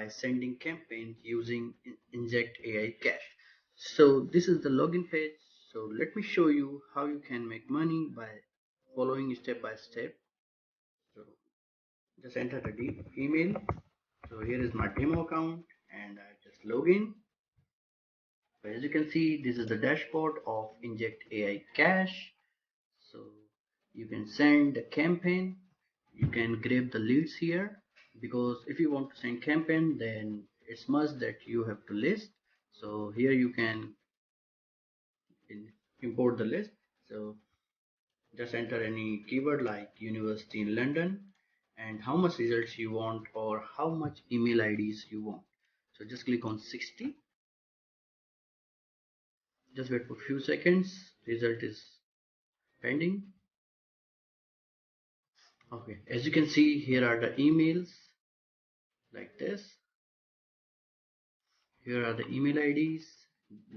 by sending campaigns using Inject AI Cash. So this is the login page. So let me show you how you can make money by following step by step. So just enter the email. So here is my demo account and I just log in. So as you can see, this is the dashboard of Inject AI Cash. So you can send the campaign, you can grab the leads here, because if you want to send campaign, then it's must that you have to list. So here you can import the list. So just enter any keyword like University in London and how much results you want or how much email IDs you want. So just click on 60. Just wait for a few seconds. Result is pending. Okay, as you can see, here are the emails like this. Here are the email IDs.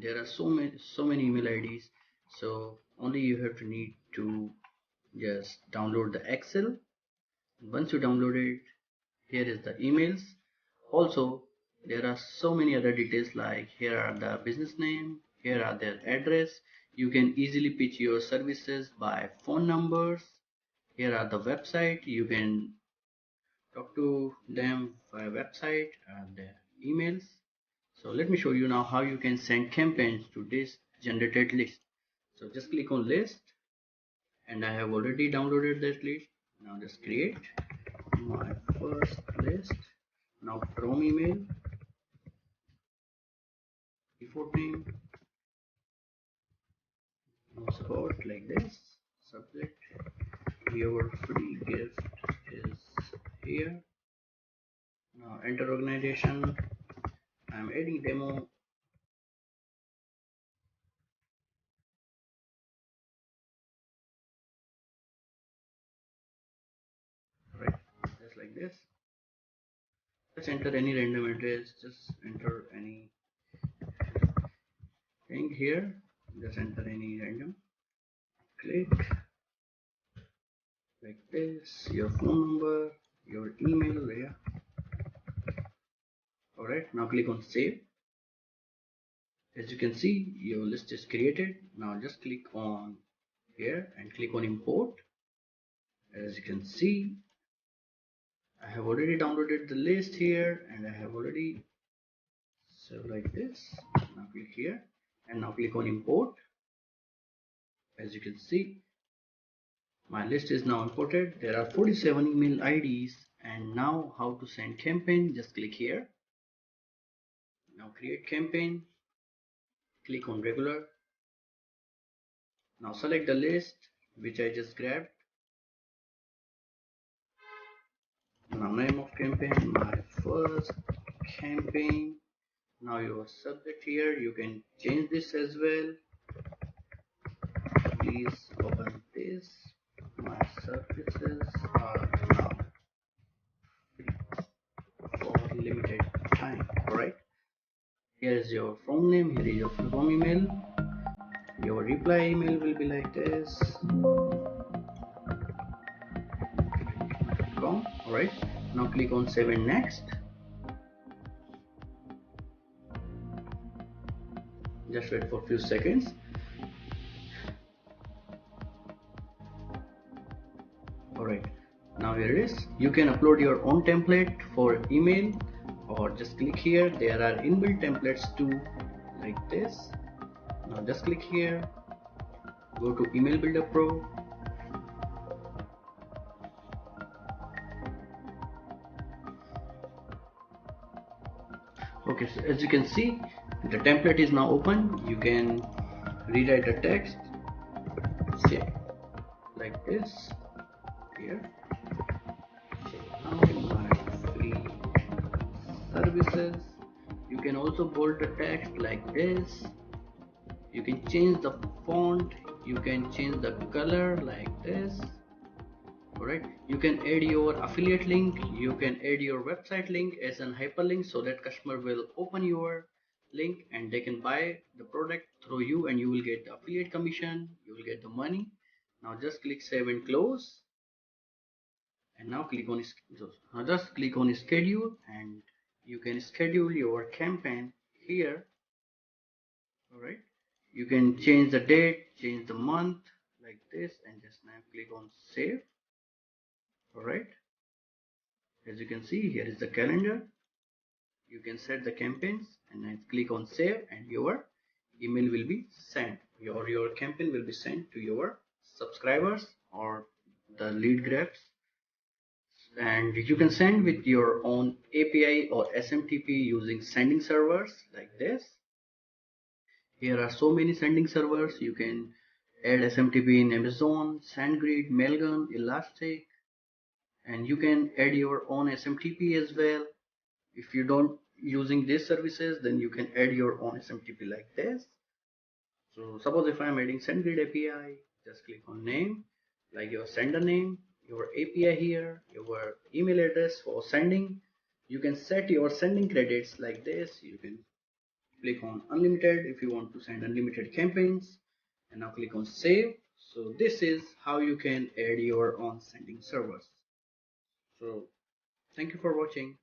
There are so many email IDs. So only you have to need to just download the Excel. Once you download it, here is the emails. Also, there are so many other details like here are the business name, here are their address. You can easily pitch your services by phone numbers. Here are the website. You can talk to them via website and their emails. So let me show you now how you can send campaigns to this generated list. So just click on list and I have already downloaded that list. Now just create my first list. Now from email, default name, support like this, subject, your free gift is here. Now enter organization, I'm adding demo. Right, just like this. Just enter any random address, just enter any thing here, just enter any random, click like this, your phone number, your email, yeah. Alright, now click on save. As you can see, your list is created. Now just click on here and click on import. As you can see, I have already downloaded the list here and I have already, so like this. Now click here and now click on import. As you can see, my list is now imported. There are 47 email IDs, and now how to send campaign, just click here. Now create campaign, click on regular. Now select the list which I just grabbed. Now name of campaign, my first campaign. Now your subject here, you can change this as well. Please open this. My services are now for limited time. Alright. Here is your phone name, here is your phone email. Your reply email will be like this. Alright. Now click on save and next. Just wait for a few seconds. Alright, now here it is. You can upload your own template for email or just click here. There are inbuilt templates too, like this. Now just click here, go to Email Builder Pro. Okay, so as you can see, the template is now open. You can rewrite the text, say like this here. So now my free services. You can also bold the text like this. You can change the font, you can change the color like this. Alright, you can add your affiliate link, you can add your website link as an hyperlink so that customer will open your link and they can buy the product through you and you will get the affiliate commission, you will get the money. Now just click save and close. And now click on just click on schedule and you can schedule your campaign here. Alright, you can change the date, change the month like this, and just now click on save. Alright, as you can see, here is the calendar. You can set the campaigns and then click on save, and your email will be sent. Your campaign will be sent to your subscribers or the lead graphs, and you can send with your own API or SMTP using sending servers like this. Here are so many sending servers. You can add SMTP in Amazon, SendGrid, Mailgun, Elastic, and you can add your own SMTP as well. If you don't using these services, then you can add your own SMTP like this. So suppose if I am adding SendGrid API, just click on name, like your sender name, your API here, your email address for sending. You can set your sending credits like this. You can click on unlimited if you want to send unlimited campaigns, and now click on save. So this is how you can add your own sending servers. So thank you for watching.